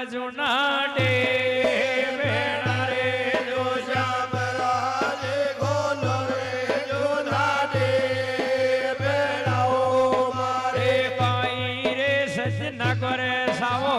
जुनाडे बेड़ा रे जो श्याम राज गोलो रे जुनाडे बेड़ाओ मारे पाई रे सजना करे सावो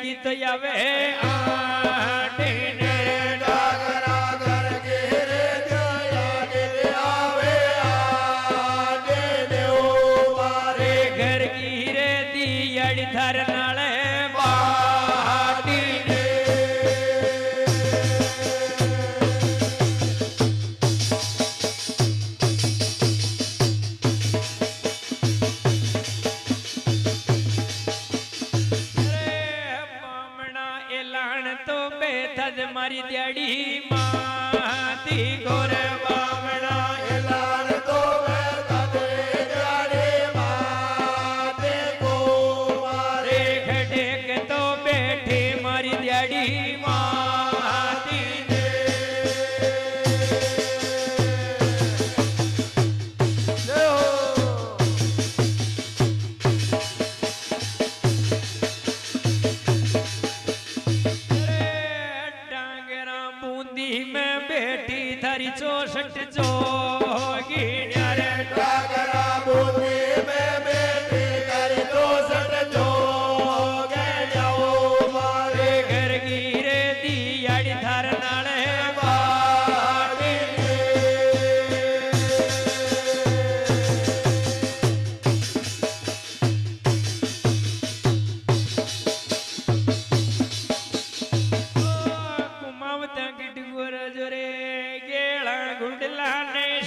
गीत आवे आटे ने डागरा घर गिरे आवे आटे ने ओ मारे घर गिरे दियड़ी धर नाले बाटी ने तो बेथद मारी दियाड़ी माती गोर बामणा एलान तो बेथद दियाड़ी माते को मारे खड़े के तो बैठे मारी दियाड़ी माती ने में बेटी थारी 64 जोगी रे डागरा बूंदी में बेटी थारी 64 जोगे जाओ मारे घर गिरे दियाड़ी धर नाले बाटी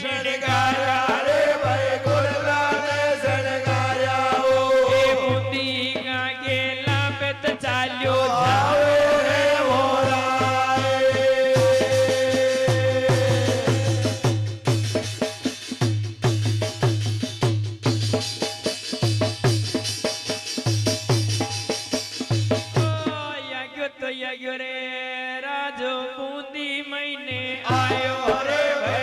शणगारा रे भाई गुरला ने शणगारा ओ ए बुंदी का गेला पे तो चाल्यो जावे रे होराए ओ याग्यो रे राजो बूंदी महीने आयो रे भाई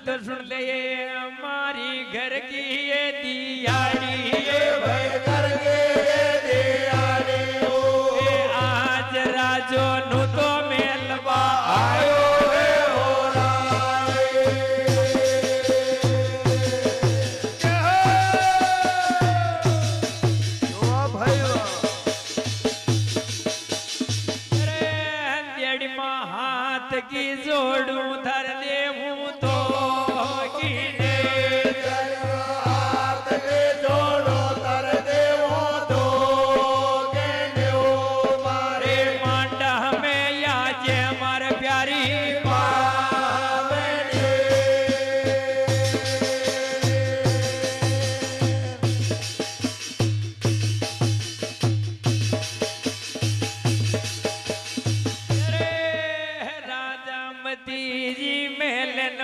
सुन ले हमारी घर की ये दियाड़ी ये भाई घर के ये दियाड़ी ओ आज राजो नु तो मेलवा आयो रे होराए ओ भाई रे दियाड़ी मा हाथ की जोड़ू धर दे हूं तो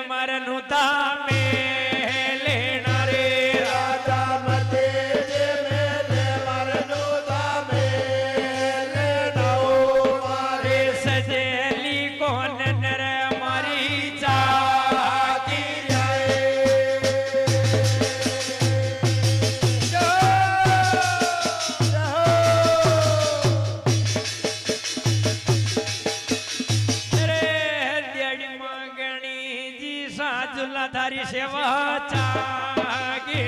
मरनु था में लेना रे राजा मते जे मेले मरनु था में लेना ओ मारे सजेली कौन नर मारी चाकी जाए रे दियाड़ी मांगणी जी साजुला थारी सेवा चागी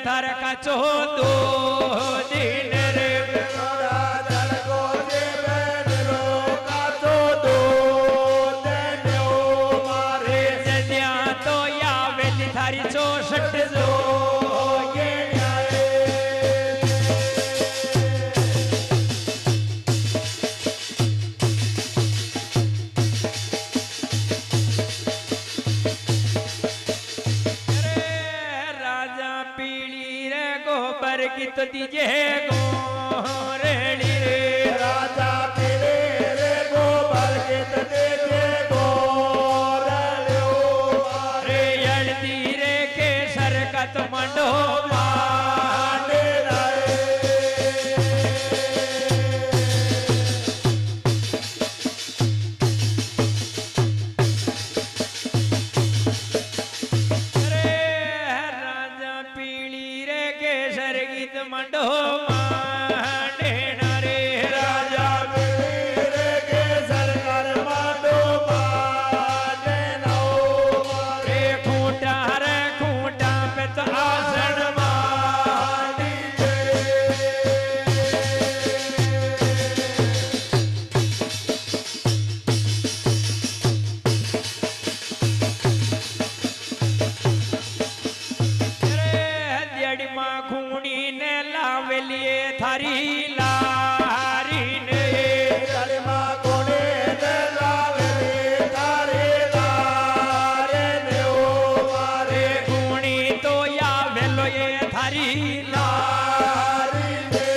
थार का चो दो दिन रे मारे जदिया तो या वेली थारी चौसठ जो की तो दीजे गोरेली रे राजा पीले रे गोबर के तो दीजे गोरेली रे यड़ती रे के सर का तो मंडो माने मंडो माने रे राजा मेरे के सरकार मानो माने नो रे खूंटा पे तो आसन मानी वेलिए थारी लारी ने चलमा कोने ने लावेली थारी लारे ने ओ मारे गुणी तो या वेलो ये थारी लारी ने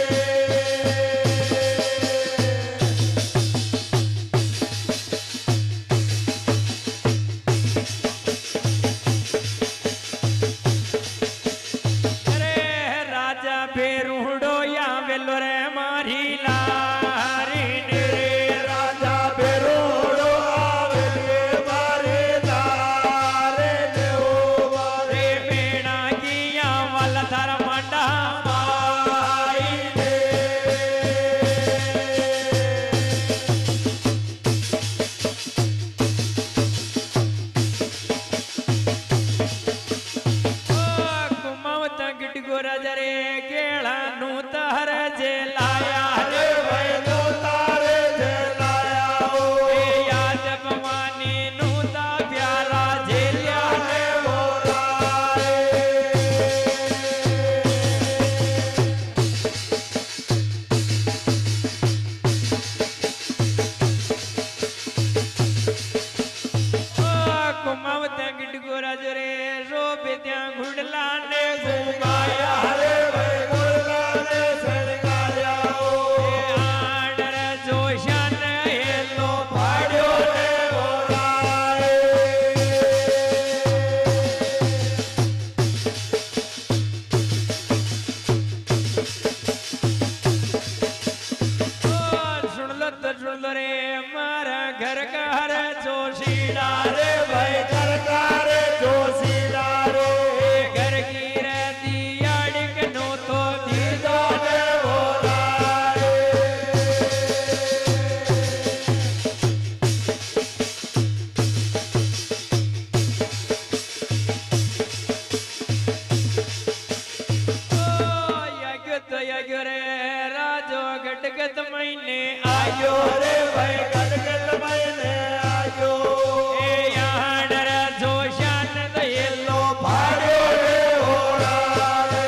राजा बेरूडो या वेलो रे मारी लारी ने राजा बेरूडो आवेली मारी लारे ने ओ मारे बेड़ा किया वाला थारा मंडा माई ने राजा रे केला नू तार जे लाया रे भाई नो तारे जे लाया ओ याद भवानी नू ता प्यारा जे लिया रे मोरा कुमावत गिडगो राजा रे रो बेद्या घुड़ला ने घुमाया हरे भाई गुड़गाने सरकाया ગદગદ મહિને આયો રે ભાઈ ગદગદ મહિને આયો એ યાડર જોશાન દયેલો ભાડ્યો રે હોળા રે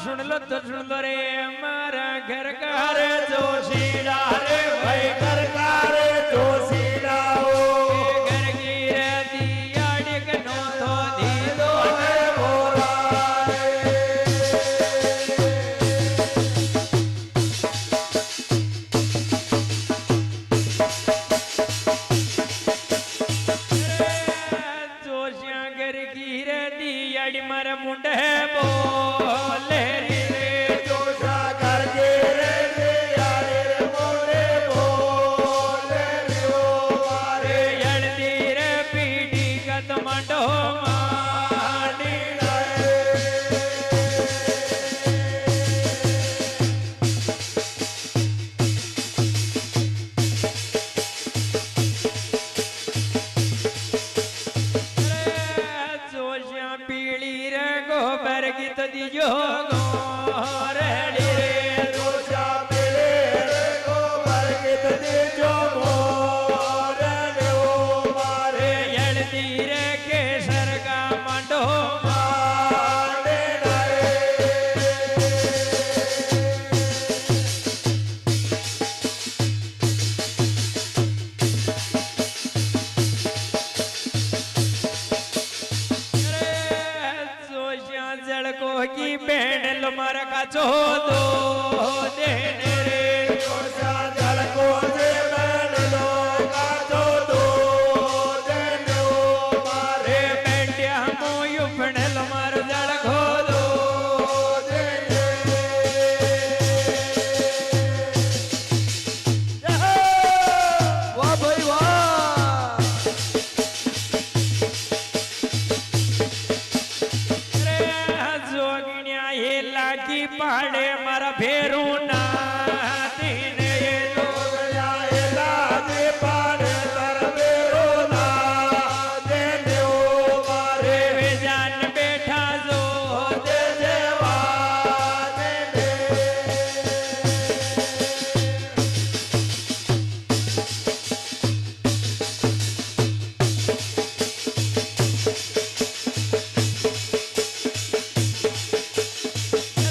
સુન લો તો સુન લો રે મારા ઘર ઘર જોશીડા રે ભાઈ કરકાર જોશીડાઓ ઘર ગીર દિયાડી કનો તો દીદો રે હોળા રે જોશ્યા ઘર ગીર દિયાડી મારા મુંડે બોલે રે જોશા કરજે રે યારે રે મોરે બોલે રે ઓ મારે યણદી રે પીડી ગત મંડો માડી જોશ્યા પીળી રે ગોબર ગીત દીજો ગોરડી રે જોશા પેલે રે ગોબર ગીત દેજો મોરે રે ઓ મારે યણદી રે કેસર કા મંડો માડે રે જોશ્યા જળકો કી બેણ લો મારા કાચો દો દેને રે જોશા જળકો જે બેનલો કાચો દો દેને ઓ મારે રે બેંડ્યા મોયું ભણેલ મારો જળકો દો દેને વાહ ભાઈ વાહ રે જોગણ્યા એ લાગી પાડે મારા ભેરું ના દીને એ લો રે વેજાન બેઠા જો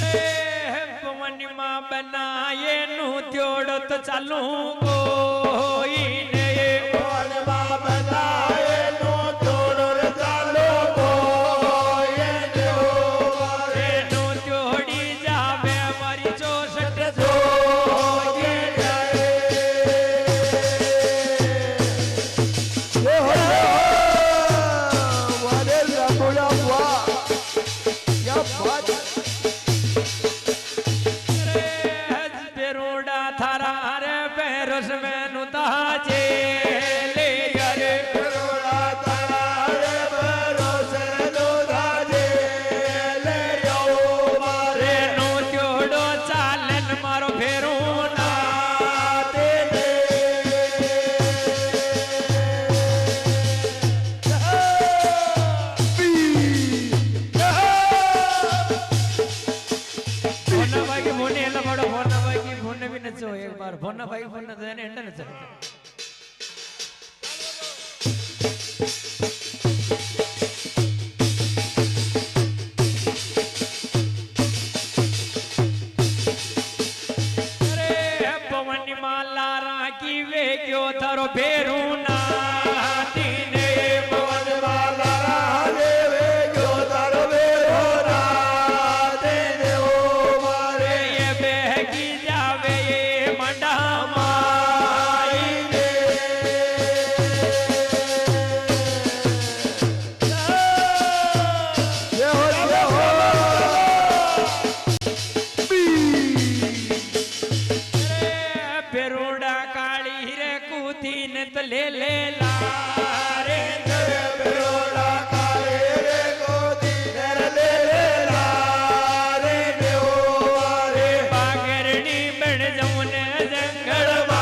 રે પવનમાં બનાયે નું ત્યોડો તો ચાલુ કોઈને એનું ત્યોડી જાવે મારી ચોસઠ જો બેરોડા થારા રે બેરોસ મેનું તાજે લે રે રેનું ત્યોડો ચાલે ને મારો ફેરું ના ફોન ભાઈ ફોન એલા બડો ફોન ભાઈ ફોન બી નચો એક બાર ફોન ભાઈ ફોન દેને એંડ નચો અરે પવનની માલા રાખી વે ગયો તારો ભેરું ના દીને એ બેગી જાવે એ મંડામાં ભેરુડા કાળી રે કૂદીને તો લે લે લા રે બાગરણી બણ જમુને જંગલમાં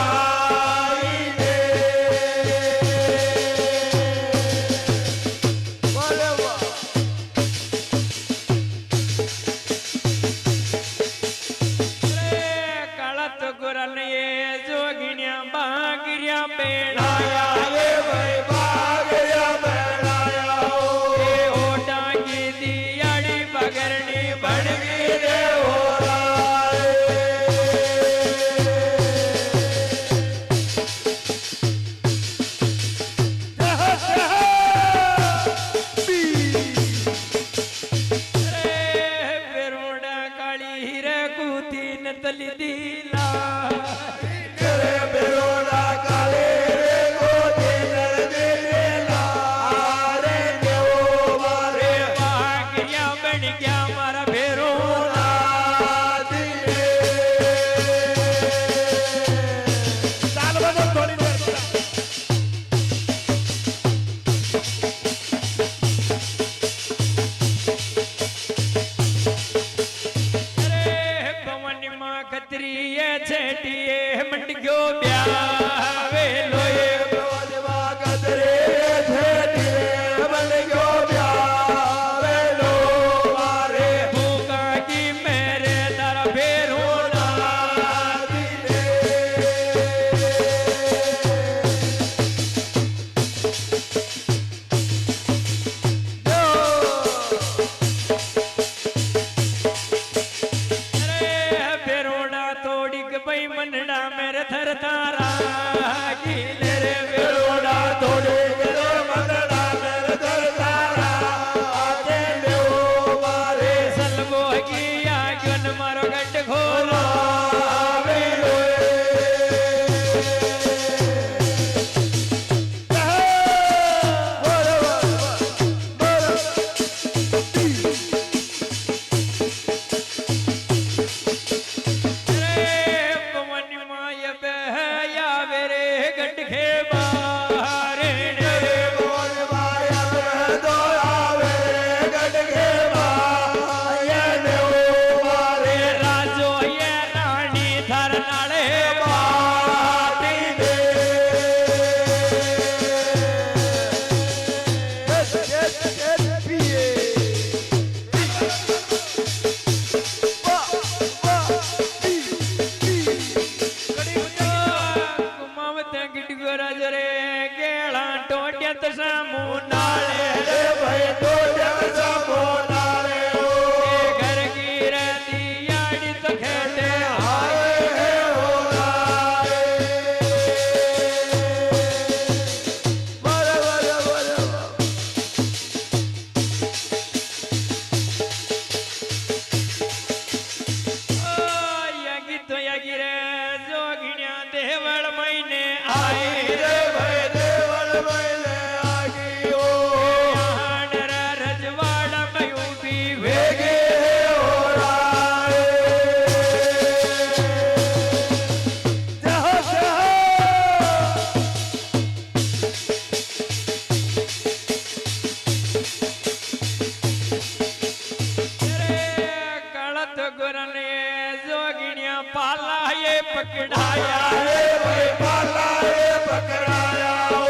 થી ન તલી દીલા કરે બેરોડા કાલે રે ગોદી નરદેલા રે દેવો મારે વાગ્યા બન ગયા મારા ભેરો ચાલ બધો થોડી દેર કતરીએ છેટીએ મંડ્યો બ્યાવેલો એ ભગવાનમાં કતરે છેટીએ મંડ્યો બ્યાવેલો મારે ભૂકાકી મેરે તારા ભેરો મનડા મેરે થર તારા ગીલે રે બેરોડા તોડે ગરે મનડા મેરે દર તારા આગે લેવો મારે સલબો ગિયા ગન મારો ગઢ ખોલા આવેલો પકડાયા રે ભાઈ પાલાએ પકડાયા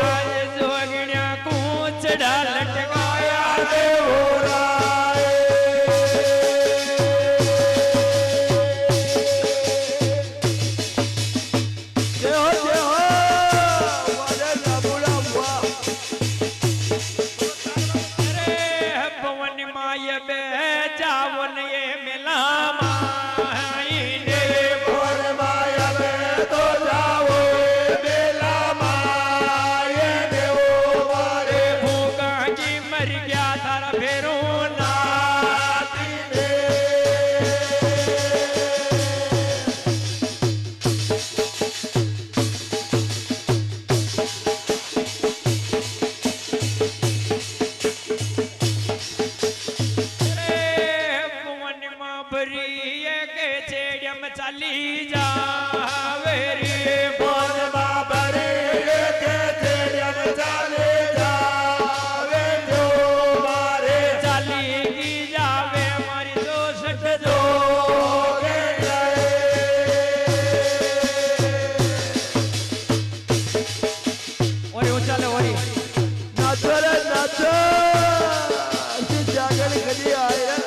આજ જોગણ્યા કૂચડા લટકાયા રે હોરાએ જય હો વાલે લાબુડા વાહ રે ભવન માય બે જાવન એ મેલામાં ચાલી જાવે રે બોલ બાબરે કે તેડ્યમ ચાલે જાવે જો મારે ચાલી ગી જાવે મારી દોષટ જો કે ઓરી ઉચાલે ઓરી નાચો રે નાચો જાગર કદી આય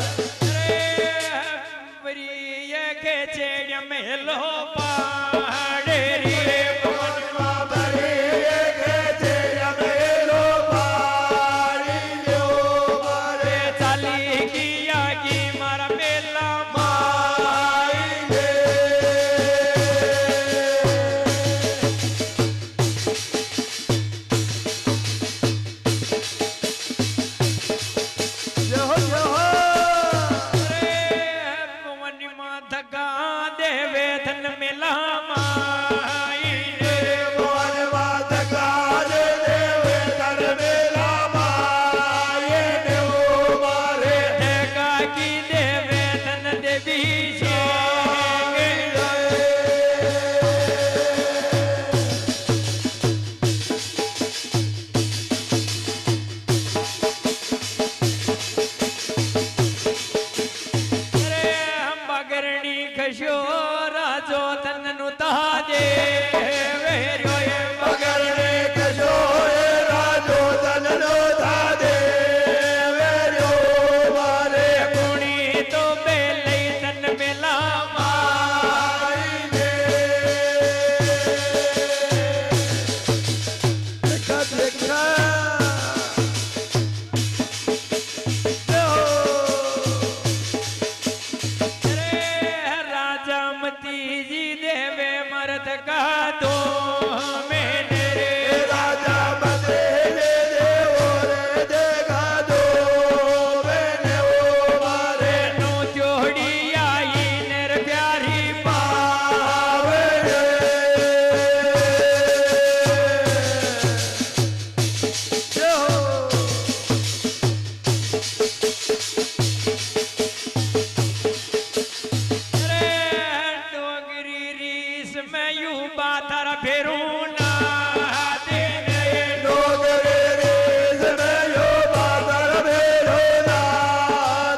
હેલો પાડે રે ભવનમાં ભરે કે તેડ્યમ હેલો પાડી લ્યો મારે ચાલી ગયા ગી મારા મેલા માઈ દે જય હો રે ભવન માં थका देवे धन मिला माई रे भवन मात काले देवे धन मेला माये देव मारे थका की देवे धन देवी छे खशो राजो तन नु ताजे वेरो ये पगड़ने कशो राजो तन नो तादे वेरो मारे कुणी तो बेले तन मेला माई ने देखा देखा जी देवे मरद का दो मैंने रे राजा बदे ले देवो रे देखा दो मैंने वो मारे नो जोड़ी आई नर प्यारी पावे जो बातर फेरू ना देने डोगरे रे सनयो बादल भेरो ना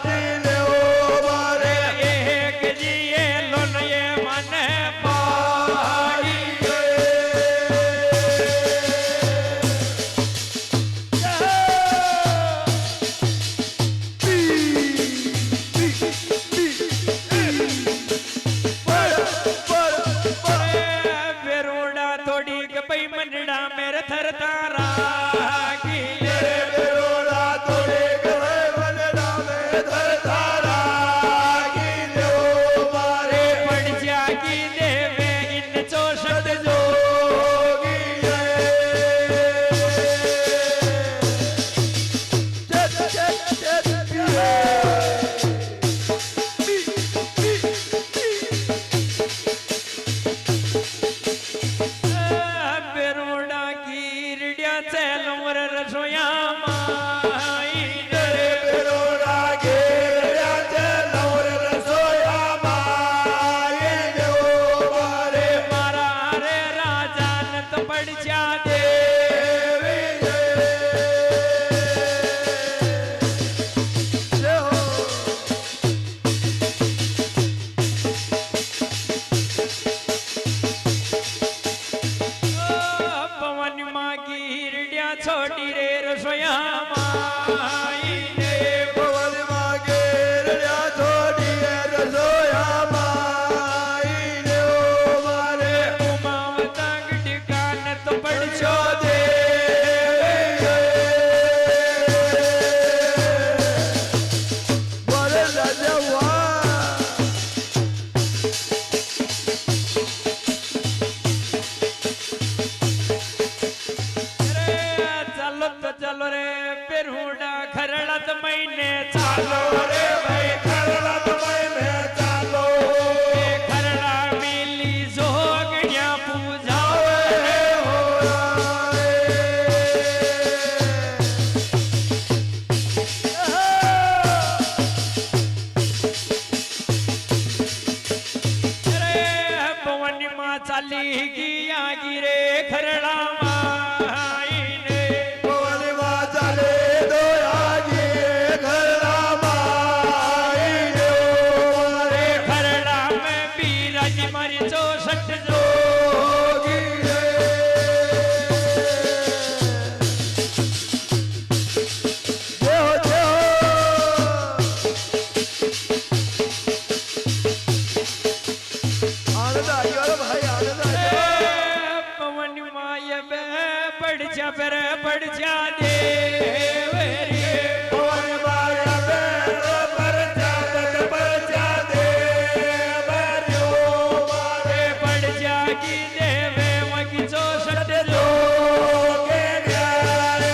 दिले ओ मारे एक जिए लोन ये मन पाई थोड़ी के पई मंडड़ा मेरे थर तारा की बेरोड़ा तोड़े गए बनना में धर तारा की देव मारे पड़ जा की देवे इन चौसठ जो जोगी बेरोड़ा की रिडिया चलो रसोया माई रे बेरोड़ा घेरा चलो रे रसोया माये देव मारे मारा रे राजा न तो पड़ जा दे पवन माँ की रिडिया छोटी रे रसोया माई रे भवन मागे रया थोड़ी रसोया माई देव मारे उमावता गडिकान तो पड़ छो दे बोले राजवा चलो तो चलो रे पेरूडा खरड़ा तो महीने चालो रे भाई खरला तुम्हें मैं चालो खरड़ा मिली जोगड़िया पूजा हो पवन माँ चाली गिया गिरे खरड़ा माई ने भवन मां चले दो आगे खरला माई देव मारे खरड़ा में बीराज मारी 64 जो जोगी देव देव आनंद आयो रे भाई आनंद आयो पवन माय बे पड़ जा दे भवन माया पर जा दे मरियो मारे पड़ जा की देवे वकी 64 जो के न्यारे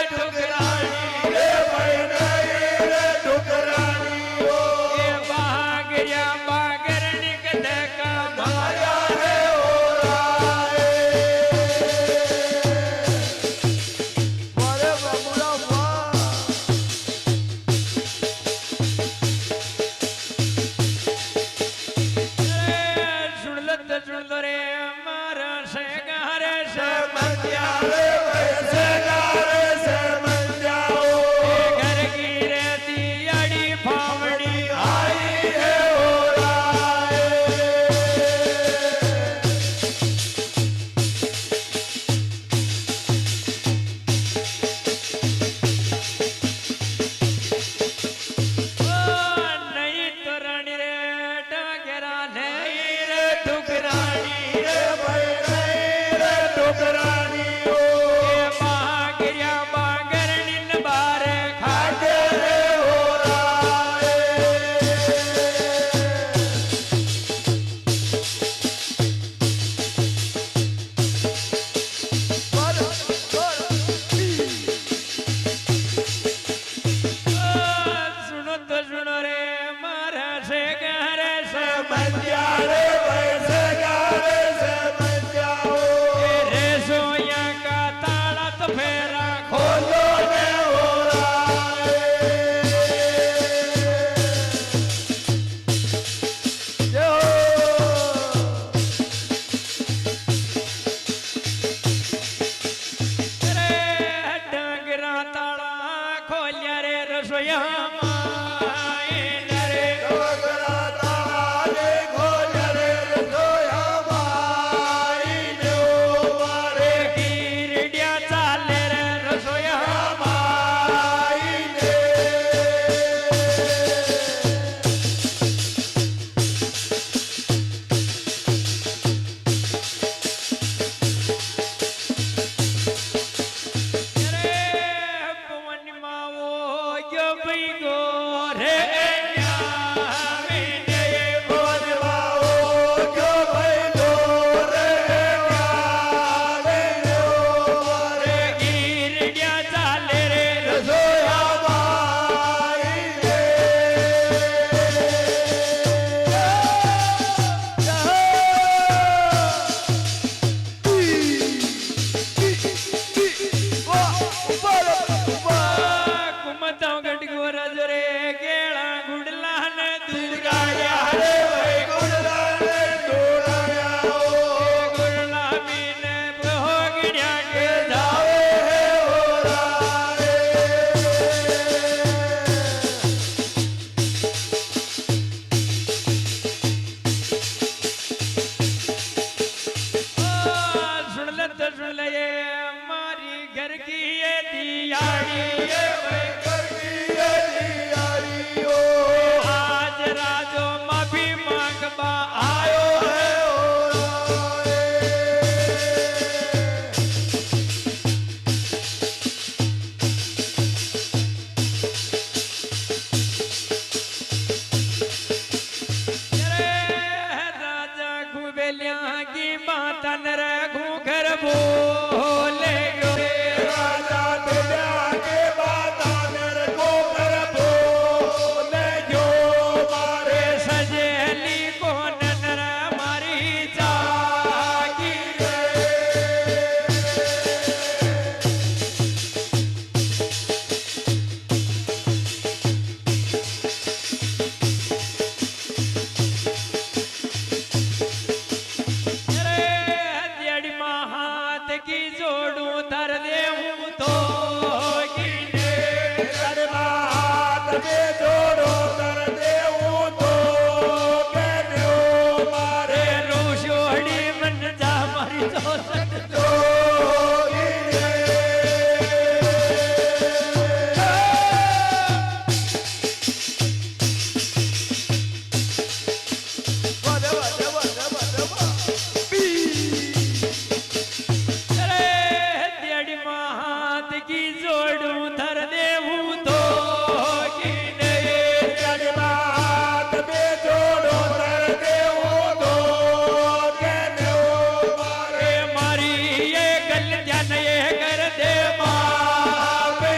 ઠુકરાણી રે ભાઈ નહીં રે ઠુકરાણીઓ એ બાગર્યા બાગરની કદકા માયા રે ઓરાએ મારે બાબુલા વાહ સુણલો રે મારા શેગારે શે મંત્યા રે વૈસે ગારે સે મંત્યાઓ ઘર કી રે દિયાડી ફાવડી આઈ રે ઓરાએ નહીં તો રાણી રે ટાગરા નહીં રે ઠુકરાણી રે ભાઈ નહીં રે ઠુકરાણીઓ એ બાગર્યા બાગરની ન બારે ખાટે રે ઓરાએ સુનો તો સુનો રે મારા શેગારે શે મંત્યા રે વૈસે ગારે સે મંત્યાઓ રે સોયા કા તાળા તો ફેરા ખોલો ને ઓરાએ જો રે ડાંગરા તાળા ખોલ્યા રે રસોયામાં રે ડોગરા તાળે ખોલ્યા રે રસોયા માઈ લ્યો મારે ગીરડિયા ચાલે રે રસોયામાં માઈ ને રે પવન માવો યો ભઈ ગો રે ન્યાવીને બોલવાઓ જો ભાઈ દો રે ક્યારે લ્યો મારે રે ગીરડિયા ચાલે રે રસોયા માઈ ને કુમતાવ ગટગો રજ રે કેળા ગુડલા ને ગાયા રે ભાઈ ગુડલા રે ડોળાયા ગુડલા મીને ભોગડ્યા કે જાવે હે ઓરાએ सुन ले ये मारी घर की ये दियाड़ी ये आज राजो माफी मांगबा आयो रे राजा घुबेलिया की माता नर घूघर बोले गो रे राजा तेरा के बाता मेरे को कर बोले जो मारे सजेली को नर मारी जागी रे दियाड़ी मां हाथ की जोड़ू धर दे हूं तो गिने हाथ में जोड़ो कर दे तो कहने मारे रे रोशोड़ी मन जा मारी तो तो रे दियाड़ी मां हाथ की जोड़ू धर दे हूं तो गिने हाथ में जोड़ो कर दे तो कहने मारे रे मारी ये गल जन ये कर दे मां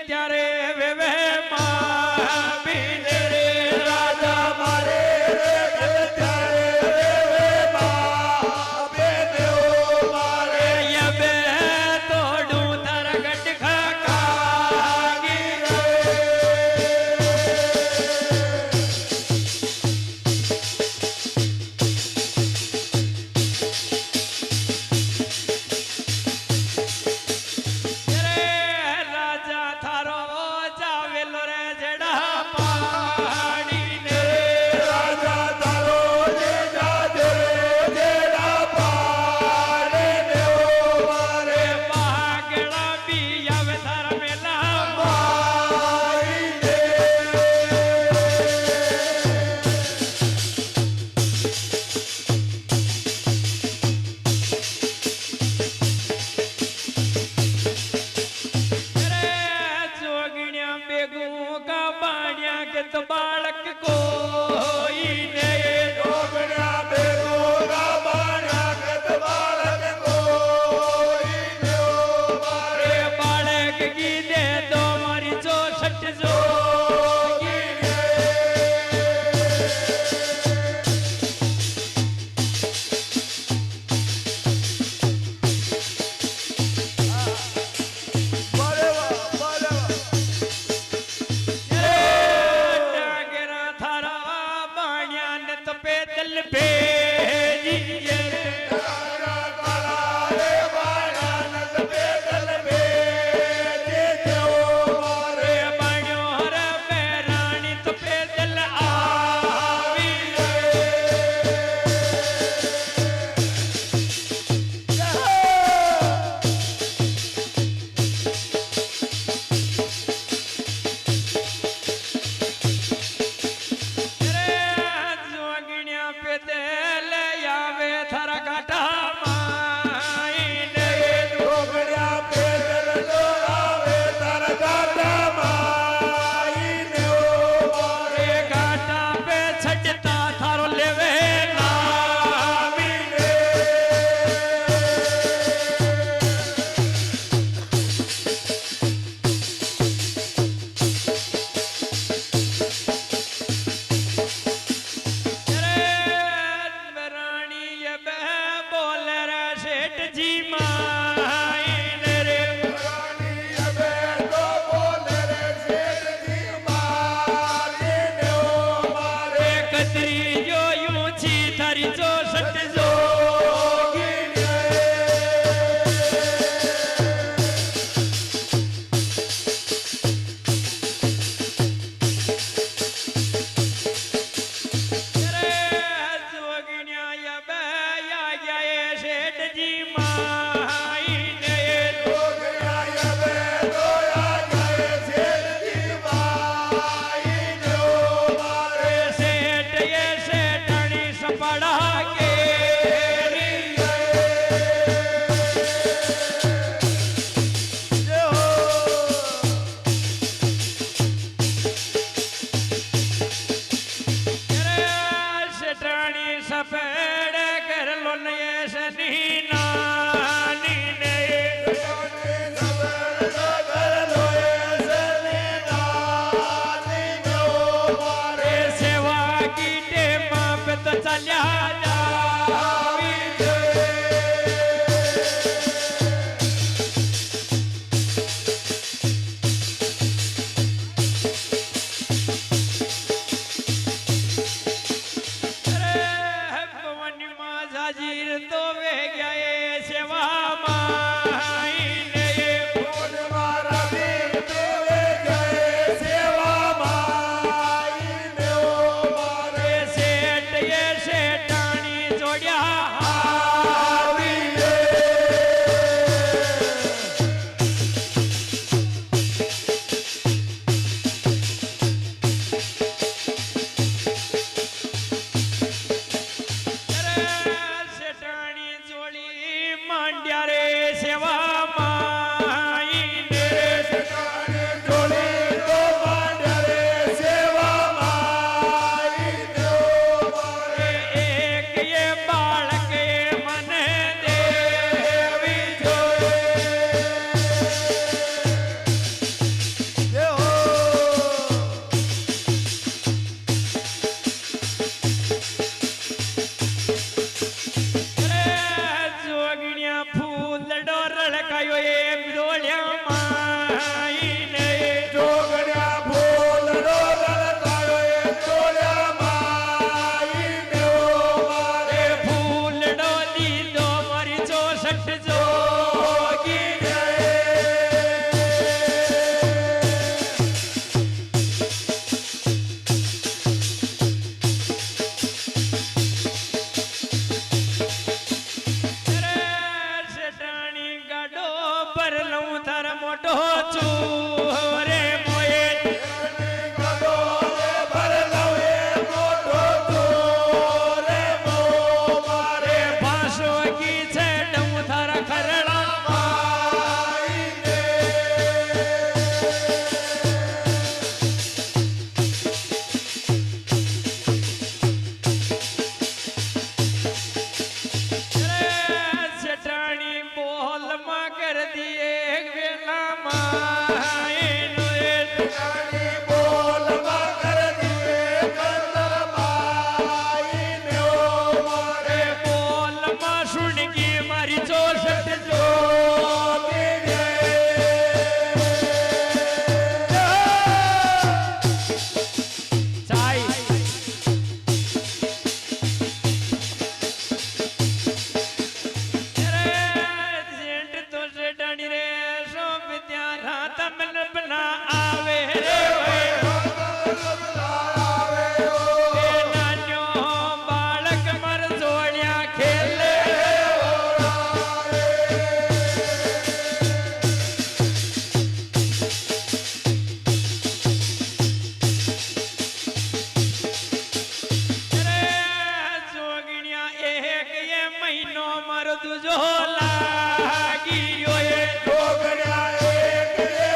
ત્યારે વેવે માં બીને રે રાજા મારે રે ત્યારે રે માં બેન્યો મારે યબે તોડું તાર ગટખા કાગી રે રાજા થારો જાવેલો રે જેડા પાડી ને રાજા તારો જે જાજે જેડા પાડે દેવો મારે પાગડા બી આવે તારા મેલા મારી દે જોગણ્યા બેગું કા બાણ્યા કે તો બાળક કોઈ ને જોગણ્યા બેગો ગાબાણ્યા કત બાળક કોઈ દેવો મારે રે બાળક ગીધે તો મારી 64 જો ડાગરા થારા બાણ્યા ને તો પેદલ ભેજી જે રે બાણ્યો છું રે મોએ ગદો રે ભરલવ એ મોટો છું રે મો મારે ભાષો કી છે ડમ થારા ખરડા માઈને ચટાણી બોલ માં કર દીએ વેલા માં એનો એ રાણી બોલવા કર દીએ કંદર માઈને ઓ મારે બોલ માં સુણગી મારી ચોસઠ જો જોગીને ચાઈ જેઠ તો ચટાણી રે સો વિદ્યા રાત મન બના આવે રે એ નાન્યો બાળક મર જોડ્યા ખેલે જોગણ્યા એક એ મહિનો મારો તુજો લાગી રહ્યો એ જોગણ્યા એક રે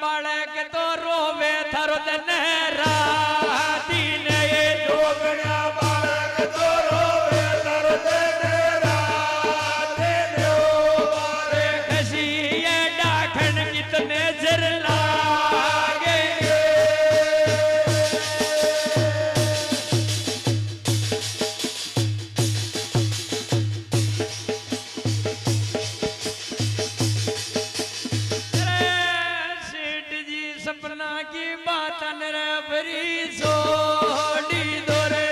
બાળક તો રોવે થરો નહેરા દીને જોગણ્યા બાળક તો રોવે તરતે રાતે મારે ખસીએ ડાખણ કિતને જર લાગે सेठ जी सपना की बात नर भरी छोड़ी दो रे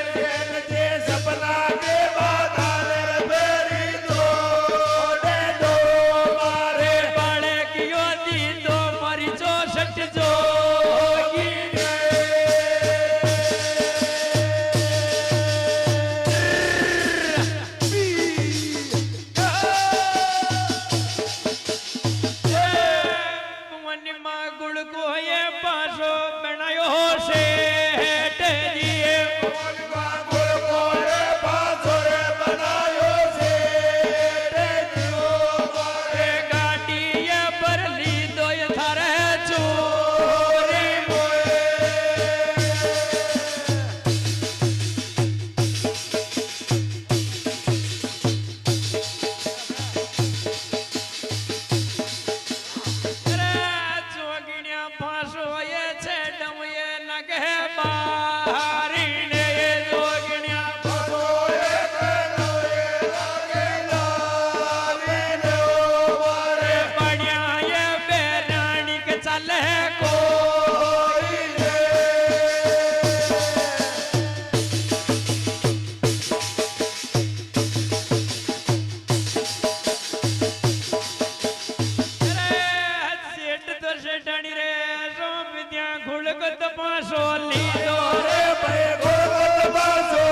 જે સપના કે બાધાર ભરી દોડે દો મારે बाळे कियो दी दो मारी 64 जोगी मन मा गुड़ को ये पासो बनायो सेठ जी ગુળ કોરે પાછોરે બનાયો છે તે જીવો મારે गाड़ी ये पर ली दो ये थारे चोरी जोगिण्या फांसो ये छे डम ये नगे बारी ने ये जोगिण्या પાછોરે બનાવે લાગે ને મારે बढ़िया ये बेरानी के चले कोई सेठ तो सेठानी रे सो विद्या घुड़ को तो पासो ली दो रे ભાઈ ગોળ પાછો